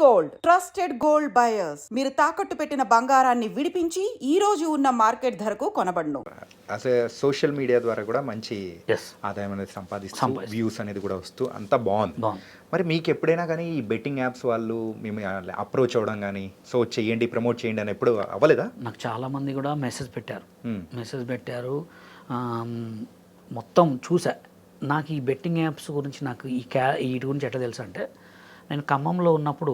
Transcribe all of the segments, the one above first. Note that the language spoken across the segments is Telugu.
గోల్డ్ ట్రస్టెడ్ గోల్డ్ బయర్స్ మీరు తాకట్టు పెట్టిన బంగారాన్ని విడిపించి ఈ రోజు ఉన్న మార్కెట్ ధరకు కొనబడును. అసలు సోషల్ మీడియా ద్వారా కూడా మంచి ఆదాయం అనేది సంపాదిస్తూ వ్యూస్ అనేది కూడా వస్తూ అంతా బాగుంది. మరి మీకు ఎప్పుడైనా కానీ ఈ బెట్టింగ్ యాప్స్ వాళ్ళు మేము అప్రోచ్ అవ్వడం కానీ సో చేయండి ప్రమోట్ చేయండి అని ఎప్పుడు అవ్వలేదా? నాకు చాలామంది కూడా మెసేజ్ పెట్టారు. మొత్తం చూసా. నాకు ఈ బెట్టింగ్ యాప్స్ గురించి నాకు వీటి గురించి ఎట్లా తెలుసు అంటే, నేను ఖమ్మంలో ఉన్నప్పుడు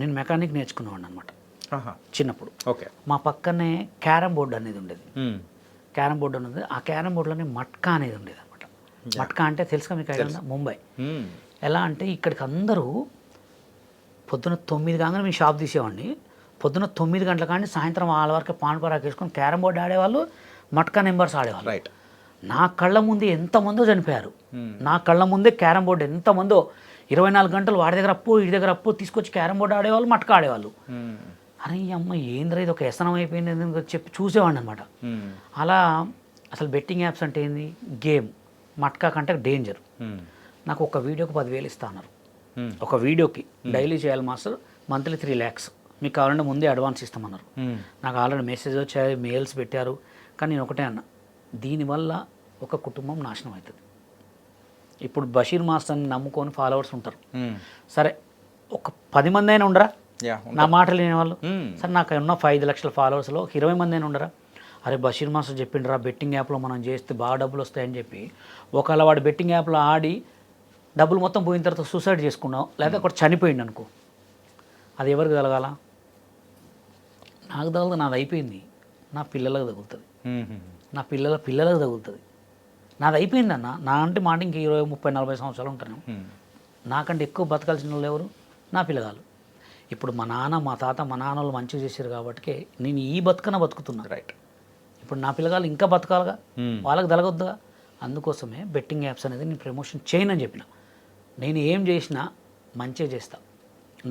నేను మెకానిక్ నేర్చుకునేవాడిని అనమాట చిన్నప్పుడు. ఓకే. మా పక్కనే క్యారమ్ బోర్డు అనేది ఉండేది. క్యారమ్ బోర్డు అనేది, ఆ క్యారమ్ బోర్డులోనే మట్కా అనేది ఉండేది అనమాట. మట్కా అంటే తెలుసుగా మీకు ఐడియా ఉందా? ముంబై. ఎలా అంటే ఇక్కడికి అందరూ పొద్దున్న 9 కాగానే మేము షాప్ తీసేవాడిని. పొద్దున్న 9 గంటల కానీ సాయంత్రం 6 వరకు పాన్ పరాకు వేసుకొని క్యారమ్ బోర్డు ఆడేవాళ్ళు, మట్కా నెంబర్స్ ఆడేవాళ్ళు. రైట్. నా కళ్ళ ముందు ఎంతమందో చనిపోయారు. నా కళ్ళ ముందే క్యారమ్ బోర్డు ఎంతమందో 24 గంటలు వాడి దగ్గర అప్పు వీడి దగ్గర అప్పు తీసుకొచ్చి క్యారమ్ బోర్డు ఆడేవాళ్ళు, మట్కా ఆడేవాళ్ళు. అరే ఈ అమ్మ ఏంద్రా ఇది ఒక వ్యసనం అయిపోయింది అని చెప్పి చూసేవాడిని అనమాట. అలా అసలు బెట్టింగ్ యాప్స్ అంటే ఏంది, గేమ్. మట్కా కంటే డేంజర్. నాకు ఒక వీడియోకి 10,000 ఇస్తా అన్నారు. ఒక వీడియోకి డైలీ చేయాలి మాస్టర్, మంత్లీ 3 lakhs, మీకు కావాలంటే ముందే అడ్వాన్స్ ఇస్తామన్నారు. నాకు ఆల్రెడీ మెసేజ్ వచ్చాయి, మెయిల్స్ పెట్టారు. కానీ నేను ఒకటే అన్నా, దీనివల్ల ఒక కుటుంబం నాశనం అవుతుంది. ఇప్పుడు బషీర్ మాస్టర్ని నమ్ముకొని ఫాలోవర్స్ ఉంటారు. సరే ఒక 10 మంది అయినా ఉండరా నా మాటలు వినేవాళ్ళు? సరే నాకు ఉన్న 5 లక్షల ఫాలోవర్స్లో 20 మంది అయినా ఉండరా? అరే బషీర్ మాస్టర్ చెప్పిండ్రా బెట్టింగ్ యాప్లో మనం చేస్తే బాగా డబ్బులు వస్తాయని చెప్పి, ఒకవేళ వాడు బెట్టింగ్ యాప్లో ఆడి డబ్బులు మొత్తం పోయిన తర్వాత సూసైడ్ చేసుకున్నావు, లేదా ఒకటి చనిపోయింది అనుకో, అది ఎవరికి తగలగాల? నాకు తగలదు, నాది అయిపోయింది. నా పిల్లలకు తగులుతుంది, నా పిల్లలకు తగులుతుంది. నాది అయిపోయిందన్న. నా అంటే మాట ఇంక 20, 30, 40 సంవత్సరాలు ఉంటాను. నాకంటే ఎక్కువ బతకాల్సిన వాళ్ళు ఎవరు? నా పిల్లగాళ్ళు. ఇప్పుడు మా నాన్న మా తాత మా నాన్న వాళ్ళు మంచిగా చేశారు కాబట్టి నేను ఈ బతుకన బతుకుతున్నా. రైట్. ఇప్పుడు నా పిల్లగాళ్ళు ఇంకా బతకాలిగా, వాళ్ళకి తలగొద్దుగా. అందుకోసమే బెట్టింగ్ యాప్స్ అనేది నేను ప్రమోషన్ చేయనని చెప్పిన. నేను ఏం చేసినా మంచిగా చేస్తా.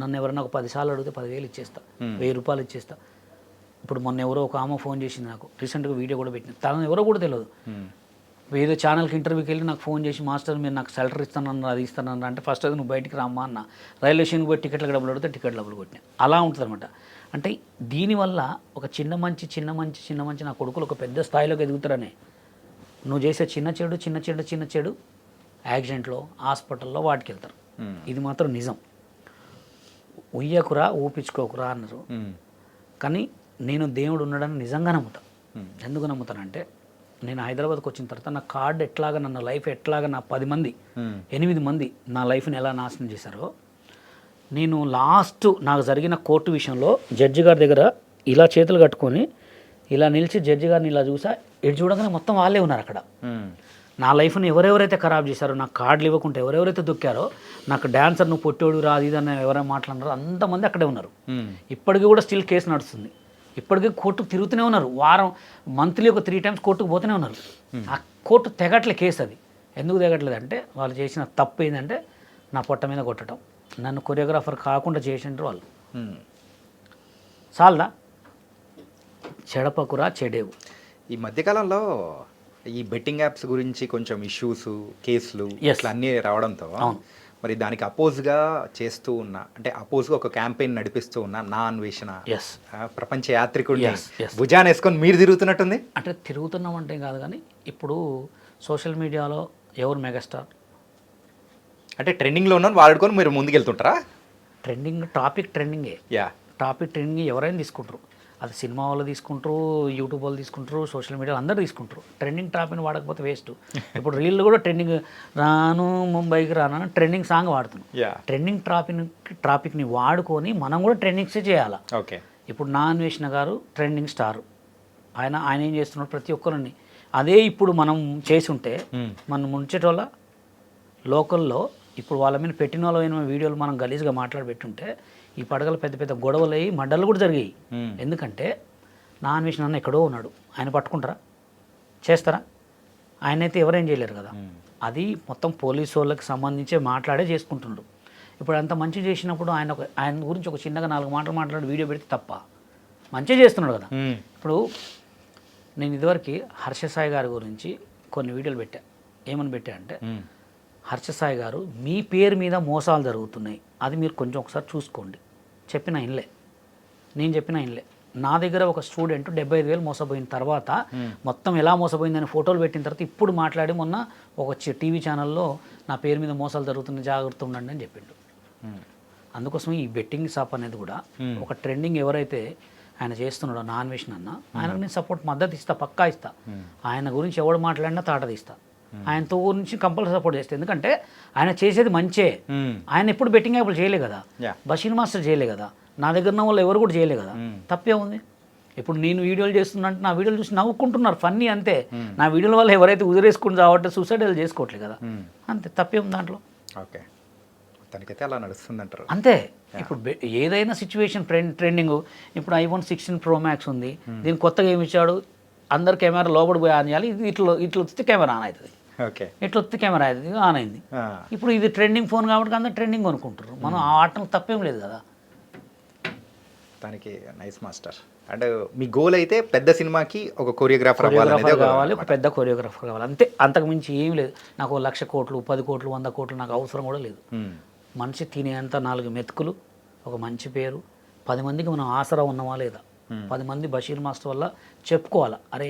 నన్ను ఎవరైనా ఒక 10 సార్లు అడిగితే 10,000 ఇచ్చేస్తా, 1000 రూపాయలు ఇచ్చేస్తా. ఇప్పుడు మొన్న ఎవరో ఒక ఆమె ఫోన్ చేసింది నాకు, రీసెంట్గా వీడియో కూడా పెట్టింది. తను ఎవరో కూడా తెలియదు. ఏదో ఛానల్కి ఇంటర్వ్యూకి వెళ్ళి నాకు ఫోన్ చేసి, మాస్టర్ మీరు నాకు సాలరీ ఇస్తానన్నారు, అది ఇస్తానన్నారు అంటే, ఫస్ట్ అది నువ్వు బయటికి రామ్మా అన్న. రైల్వే స్టేషన్కి పోయి టికెట్లకు డబ్బులు అడిగితే టికెట్ డబ్బులు కొట్టినా. అలా ఉంటుంది అనమాట. అంటే దీనివల్ల ఒక చిన్న మంచి నా కొడుకులు ఒక పెద్ద స్థాయిలోకి ఎదుగుతారని. నువ్వు చేసే చిన్న చెడు యాక్సిడెంట్లో, హాస్పిటల్లో వాటికి వెళ్తారు. ఇది మాత్రం నిజం. ఉయ్యకురా ఊపించుకోకురా అన్నారు. కానీ నేను దేవుడు ఉన్నాడని నిజంగా నమ్ముతా. ఎందుకు నమ్ముతానంటే, నేను హైదరాబాద్కి వచ్చిన తర్వాత నా కార్డు ఎట్లాగా, నన్ను లైఫ్ ఎట్లాగా, నా 8 మంది నా లైఫ్ని ఎలా నాశనం చేశారో, నేను లాస్ట్ నాకు జరిగిన కోర్టు విషయంలో జడ్జి గారి దగ్గర ఇలా చేతులు కట్టుకొని ఇలా నిలిచి జడ్జి గారిని ఇలా చూసా, ఎటు చూడగానే మొత్తం వాళ్ళే ఉన్నారు అక్కడ. నా లైఫ్ని ఎవరెవరైతే ఖరాబ్ చేశారో, నాకు కార్డులు ఇవ్వకుండా ఎవరెవరైతే దొక్కారో, నాకు డాన్సర్ నువ్వు పొట్టోడు రా అది ఇదన్న ఎవరైనా మాట్లాడినారో అంతమంది అక్కడే ఉన్నారు. ఇప్పటికీ కూడా స్టిల్ కేసు నడుస్తుంది. ఇప్పటికీ కోర్టుకు తిరుగుతూనే ఉన్నారు. మంత్లీ ఒక 3 times కోర్టుకు పోతూనే ఉన్నారు. ఆ కోర్టు తెగట్లే కేసు. అది ఎందుకు తెగట్లేదు అంటే, వాళ్ళు చేసిన తప్పు ఏంటంటే నా పొట్ట మీద కొట్టడం, నన్ను కొరియోగ్రాఫర్ కాకుండా చేసిండ్రు వాళ్ళు. చాలదా? చెడపకురా చెడేవు. ఈ మధ్యకాలంలో ఈ బెట్టింగ్ యాప్స్ గురించి కొంచెం ఇష్యూస్, కేసులు ఇట్లా అన్నీ రావడంతో మరి దానికి అపోజ్గా చేస్తూ ఉన్నా, అంటే అపోజ్గా ఒక క్యాంపెయిన్ నడిపిస్తూ ఉన్నా నా అన్వేషణ ప్రపంచ యాత్రికుడిని భుజాన్ని వేసుకొని మీరు తిరుగుతున్నట్టుంది. అంటే తిరుగుతున్నాం అంటే కాదు, కానీ ఇప్పుడు సోషల్ మీడియాలో ఎవరు మెగాస్టార్ అంటే ట్రెండింగ్లో ఉన్నాను వాడుకొని మీరు ముందుకెళ్తుంటారా? టాపిక్ ట్రెండింగే ఎవరైనా తీసుకుంటారు. అది సినిమా వాళ్ళు తీసుకుంటారు, యూట్యూబ్ వాళ్ళు తీసుకుంటారు, సోషల్ మీడియాలో అందరూ తీసుకుంటారు. ట్రెండింగ్ టాపిక్ని వాడకపోతే వేస్ట్. ఇప్పుడు రీల్ కూడా ట్రెండింగ్ రాను ముంబైకి రాను ట్రెండింగ్ సాంగ్ వాడుతున్నాం. ట్రెండింగ్ టాపిక్ని వాడుకొని మనం కూడా ట్రెండింగ్సే చేయాలి. ఓకే. ఇప్పుడు నా అన్వేషణ గారు ట్రెండింగ్ స్టార్. ఆయన ఏం చేస్తున్నాడు, ప్రతి ఒక్కరిని అదే ఇప్పుడు మనం చేసి ఉంటే మనం ముంచేటోళ్ళ లోకల్లో ఇప్పుడు వాళ్ళ మీద పెట్టిన వాళ్ళ వీడియోలు మనం గలీజ్గా మాట్లాడబెట్టుంటే ఈ పడగలు పెద్ద పెద్ద గొడవలు అయ్యి మడ్డలు కూడా జరిగాయి. ఎందుకంటే నా అన్వేషణ అన్న ఎక్కడో ఉన్నాడు, ఆయన పట్టుకుంటారా, చేస్తారా? ఆయనైతే ఎవరేం చేయలేరు కదా. అది మొత్తం పోలీసు వాళ్ళకి సంబంధించి మాట్లాడే చేసుకుంటున్నాడు. ఇప్పుడు అంత మంచి చేసినప్పుడు ఆయన గురించి ఒక చిన్నగా 4 మాటలు మాట్లాడి వీడియో పెడితే తప్ప? మంచిగా చేస్తున్నాడు కదా. ఇప్పుడు నేను ఇదివరకు హర్ష సాయి గారి గురించి కొన్ని వీడియోలు పెట్టా. ఏమని పెట్టా అంటే, హర్షసాయి గారు మీ పేరు మీద మోసాలు జరుగుతున్నాయి, అది మీరు కొంచెం ఒకసారి చూసుకోండి. చెప్పిన ఇన్లే, నేను చెప్పిన ఇన్లే. నా దగ్గర ఒక స్టూడెంట్ 75,000 మోసపోయిన తర్వాత మొత్తం ఎలా మోసపోయిందని ఫోటోలు పెట్టిన తర్వాత ఇప్పుడు మాట్లాడి మొన్న ఒక టీవీ ఛానల్లో నా పేరు మీద మోసాలు జరుగుతున్నాయి, జాగ్రత్త ఉండండి అని చెప్పిండు. అందుకోసం ఈ బెట్టింగ్ షాప్ అనేది కూడా ఒక ట్రెండింగ్ ఎవరైతే ఆయన చేస్తున్నాడో నాన్ వెషన్ అన్న, ఆయనకు నేను సపోర్ట్ మద్దతు ఇస్తా, పక్కా ఇస్తా. ఆయన గురించి ఎవడు మాట్లాడినా తాట తీస్తా, ఆయనతో గురించి కంపల్సరీ సపోర్ట్ చేస్తా. ఎందుకంటే ఆయన చేసేది మంచే. ఆయన ఎప్పుడు బెట్టింగ్ యాప్లు చేయలే కదా, బషీర్ మాస్టర్ చేయలే కదా, నా దగ్గర ఉన్న వాళ్ళు ఎవరు కూడా చేయలే కదా. తప్పే ఉంది. ఇప్పుడు నేను వీడియోలు చేస్తున్నా అంటే నా వీడియోలు చూసి నవ్వుకుంటున్నారు, ఫన్నీ అంతే. నా వీడియోల వల్ల ఎవరైతే ఉదిరేసుకుని రావట్టే సూసైడ్ చేసుకోవట్లేదు కదా, అంతే. తప్పే ఉంది దాంట్లో. ఓకే, తనకైతే అలా నడుస్తుంది అంటారు అంతే. ఇప్పుడు ఏదైనా సిచ్యువేషన్ ట్రెండింగ్. ఇప్పుడు iPhone 16 Pro Max ఉంది, దీనికి కొత్తగా ఏమి ఇచ్చాడు, అందరు కెమెరా లోపల పోయి ఆన్ చేయాలి, ఇది ఇట్లా వస్తే కెమెరా ఆన్ అవుతుంది, ఓకే, ఇట్లా వస్తే కెమెరా అవుతుంది, ఆన్ అయింది. ఇప్పుడు ఇది ట్రెండింగ్ ఫోన్ కాబట్టి అందరు ట్రెండింగ్ అనుకుంటారు. మనం ఆ ఆటలు తప్పేం లేదు కదా. దానికి nice master. And me goal అయితే పెద్ద సినిమాకి ఒక కొరియోగ్రాఫర్ కావాలి, ఒక పెద్ద కొరియోగ్రాఫర్ కావాలి, అంతే. అంతకు మించి ఏం లేదు. నాకు 1,00,000 కోట్లు, 10 కోట్లు, 100 కోట్లు నాకు అవసరం కూడా లేదు. మనిషి తినేంత 4 మెతుకులు, ఒక మంచి పేరు, 10 మందికి మనం ఆసరా ఉన్నామా లేదా, 10 మంది బషీర్ మాస్టర్ వల్ల చెప్పుకోవాలా, అరే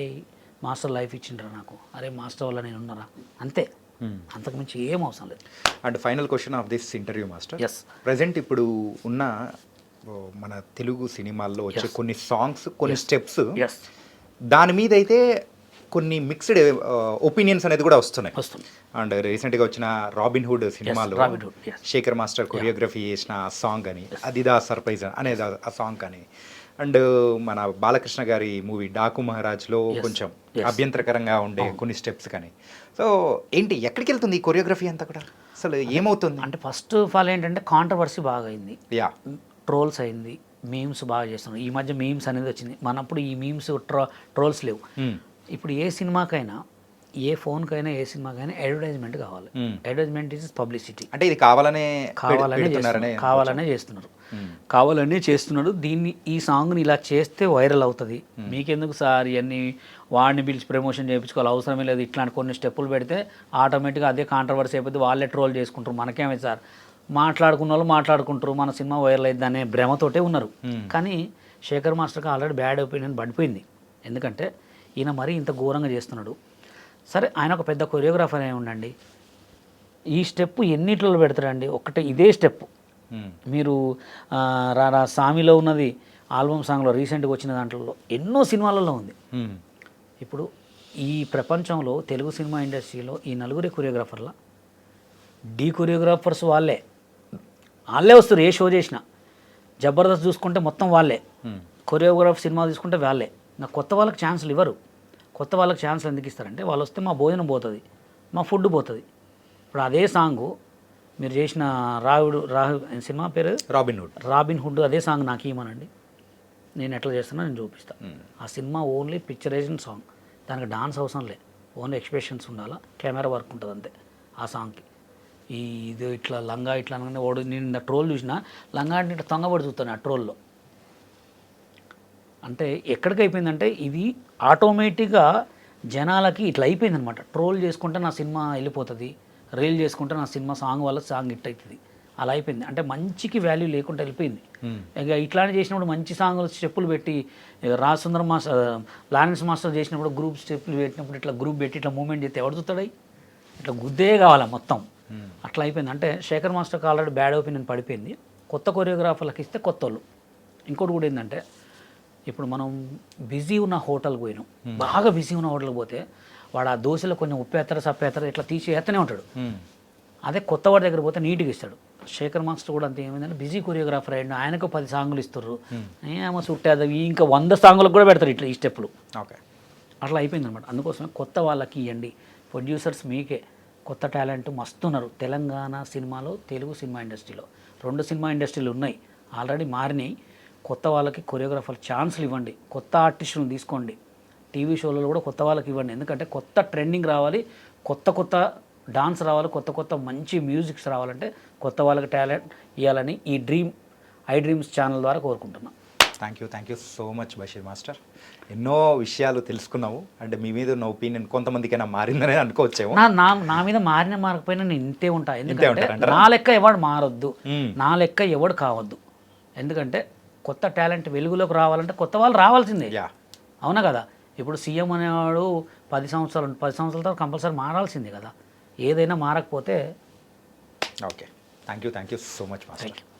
మాస్టర్ లైఫ్ ఇచ్చిండ్రా నాకు, అరే మాస్టర్ వల్ల నేను ఉన్నారా, అంతే. అంతకు మించి ఏం అవసరం లేదు. And final question of this interview master. Yes, present ఇప్పుడు ఉన్న మన తెలుగు సినిమాల్లో వచ్చే కొన్ని సాంగ్స్, కొన్ని స్టెప్స్, ఎస్, దాని మీద అయితే కొన్ని మిక్స్డ్ ఒపీనియన్స్ అనేది కూడా వస్తున్నాయి. అండ్ రీసెంట్గా వచ్చిన రాబిన్ హుడ్ సినిమాలో శేఖర్ మాస్టర్ కొరియోగ్రఫీ చేసిన సాంగ్ అని, అదిదా సర్ప్రైజ్ అనేది ఆ సాంగ్ అని, అండ్ మన బాలకృష్ణ గారి మూవీ డాకు మహారాజ్లో కొంచెం అభ్యంతరకరంగా ఉండే కొన్ని స్టెప్స్ కానీ. సో ఏంటి, ఎక్కడికి వెళ్తుంది ఈ కొరియోగ్రఫీ అంతా కూడా, అసలు ఏమవుతుంది అంటే ఫస్ట్ ఆఫ్ ఆల్ ఏంటంటే కాంట్రవర్సీ బాగా అయింది, ట్రోల్స్ అయింది, మీమ్స్ బాగా చేస్తున్నారు. ఈ మధ్య మీమ్స్ అనేది వచ్చింది, మనప్పుడు ఈ మీమ్స్ ట్రోల్స్ లేవు. ఇప్పుడు ఏ సినిమాకైనా, ఏ ఫోన్కైనా, ఏ సినిమాకైనా అడ్వర్టైజ్మెంట్ కావాలి. Advertisement is publicity. అంటే ఇది కావాలనే చేస్తున్నారు. దీన్ని, ఈ సాంగ్ని ఇలా చేస్తే వైరల్ అవుతుంది, మీకెందుకు సార్ ఇవన్నీ వాడిని పిలిచి ప్రమోషన్ చేయించుకోవాలి, అవసరమే లేదు. ఇట్లాంటి కొన్ని స్టెప్పులు పెడితే ఆటోమేటిక్గా అదే కాంట్రవర్సీ అయిపోతే వాళ్ళే ట్రోల్ చేసుకుంటారు, మనకేమైంది సార్, మాట్లాడుకున్న వాళ్ళు మాట్లాడుకుంటారు, మన సినిమా వైరల్ అయింది అనే భ్రమతోటే ఉన్నారు. కానీ శేఖర్ మాస్టర్కి ఆల్రెడీ బ్యాడ్ ఒపీనియన్ పడిపోయింది. ఎందుకంటే ఈయన మరీ ఇంత ఘోరంగా చేస్తున్నాడు. సరే, ఆయన ఒక పెద్ద కొరియోగ్రాఫర్ అయి ఉండండి, ఈ స్టెప్ ఎన్నిట్లో పెడతాడండి, ఒకటే ఇదే స్టెప్. మీరు రారా సామిలో ఉన్నది ఆల్బమ్ సాంగ్లో రీసెంట్గా వచ్చిన దాంట్లో ఎన్నో సినిమాలలో ఉంది. ఇప్పుడు ఈ ప్రపంచంలో తెలుగు సినిమా ఇండస్ట్రీలో ఈ 4 కొరియోగ్రాఫర్ల కొరియోగ్రాఫర్స్ వాళ్ళే వస్తారు. ఏ షో చేసినా జబర్దస్త్ చూసుకుంటే మొత్తం వాళ్ళే, కొరియోగ్రాఫ్ సినిమా తీసుకుంటే వాళ్ళే. నాకు కొత్త వాళ్ళకి ఛాన్సులు ఇవ్వరు. కొత్త వాళ్ళకి ఛాన్సులు ఎందుకు ఇస్తారంటే, వాళ్ళు వస్తే మా భోజనం పోతుంది, మా ఫుడ్ పోతుంది. ఇప్పుడు అదే సాంగు మీరు చేసిన సినిమా పేరు రాబిన్ హుడ్, అదే సాంగ్ నాకు ఇవ్వమనండి, నేను ఎట్లా చేస్తున్నా నేను చూపిస్తాను. ఆ సినిమా ఓన్లీ పిక్చరైజేషన్ సాంగ్, దానికి డాన్స్ అవసరం లే, ఓన్లీ ఎక్స్ప్రెషన్స్ ఉండాలా, కెమెరా వర్క్ ఉంటుంది అంతే ఆ సాంగ్కి. ఇది ఇట్లా లంగా ఇట్లా అనగానే ఓడు, నేను ట్రోల్ చూసినా లంగా అంటే ఇట్లా తొంగబడి చూస్తాను ఆ ట్రోల్లో. అంటే ఎక్కడికి అయిపోయిందంటే ఇది ఆటోమేటిక్గా జనాలకి ఇట్లా అయిపోయింది అనమాట. ట్రోల్ చేసుకుంటే నా సినిమా వెళ్ళిపోతుంది, రీల్ చేసుకుంటే నా సినిమా సాంగ్ వల్ల సాంగ్ హిట్ అవుతుంది, అలా అయిపోయింది. అంటే మంచికి వాల్యూ లేకుండా వెళ్ళిపోయింది. ఇక ఇట్లానే చేసినప్పుడు మంచి సాంగ్లు స్టెప్పులు పెట్టి, రాజసుందరం మాస్టర్, లారెన్స్ మాస్టర్ చేసినప్పుడు గ్రూప్ స్టెప్పులు పెట్టినప్పుడు ఇట్లా గ్రూప్ పెట్టి ఇట్లా మూమెంట్ చేస్తే ఎవడు చూస్తాడై, ఇట్లా గుద్దే కావాలా మొత్తం, అట్లా అయిపోయింది. అంటే శేఖర్ మాస్టర్కి ఆల్రెడీ బ్యాడ్ ఒపీనియన్ పడిపోయింది. కొత్త కొరియోగ్రాఫర్లకు ఇస్తే కొత్త వాళ్ళు. ఇంకోటి కూడా ఏంటంటే, ఇప్పుడు మనం బిజీ ఉన్న హోటల్కి పోయినాం, బాగా బిజీ ఉన్న హోటల్కి పోతే వాడు ఆ దోశలో కొంచెం ఉప్పేత్తర సప్పేత్తర ఇట్లా తీసి ఎత్తనే ఉంటాడు. అదే కొత్త వాడి దగ్గర పోతే నీట్గా ఇస్తాడు. శేఖర్ మాస్టర్ కూడా అంతే. ఏమైందంటే బిజీ కొరియోగ్రాఫర్ అయ్యాడు, ఆయనకు 10 సాంగులు ఇస్తారు, ఏమో చుట్టే ఇంకా 100 సాంగులకు కూడా పెడతారు ఇట్లా ఈ స్టెప్పులు. అట్లా అయిపోయింది అనమాట. అందుకోసమే కొత్త వాళ్ళకి ఇవ్వండి. ప్రొడ్యూసర్స్ మీకే కొత్త టాలెంట్ మస్తున్నారు తెలంగాణ సినిమాలో, తెలుగు సినిమా ఇండస్ట్రీలో. 2 సినిమా ఇండస్ట్రీలు ఉన్నాయి, ఆల్రెడీ మారినాయి. కొత్త వాళ్ళకి కొరియోగ్రాఫర్ ఛాన్సులు ఇవ్వండి, కొత్త ఆర్టిస్టులను తీసుకోండి, టీవీ షోలలో కూడా కొత్త వాళ్ళకి ఇవ్వండి. ఎందుకంటే కొత్త ట్రెండింగ్ రావాలి, కొత్త డాన్స్ రావాలి, కొత్త మంచి మ్యూజిక్స్ రావాలంటే కొత్త వాళ్ళకి టాలెంట్ ఇవ్వాలని ఈ ఐ డ్రీమ్స్ ఛానల్ ద్వారా కోరుకుంటున్నాను. Thank you so much Basheer master. ఎన్నో విషయాలు తెలుసుకున్నాము. అంటే మీ మీద ఉన్న ఒపీనియన్ కొంతమందికైనా మారిందనే అనుకోవచ్చేమో. నా మీద మారకపోయినా నేను ఇంతే ఉంటా. ఎందుకంటే ఉంటారంటారా? నా లెక్క ఎవడు మారొద్దు, నా లెక్క ఎవడు కావద్దు. ఎందుకంటే కొత్త టాలెంట్ వెలుగులోకి రావాలంటే కొత్త వాళ్ళు రావాల్సిందే. అవునా కదా? ఇప్పుడు సీఎం అనేవాడు 10 సంవత్సరాల తర్వాత కంపల్సరీ మారాల్సిందే కదా. ఏదైనా మారకపోతే. Okay, thank you so much master.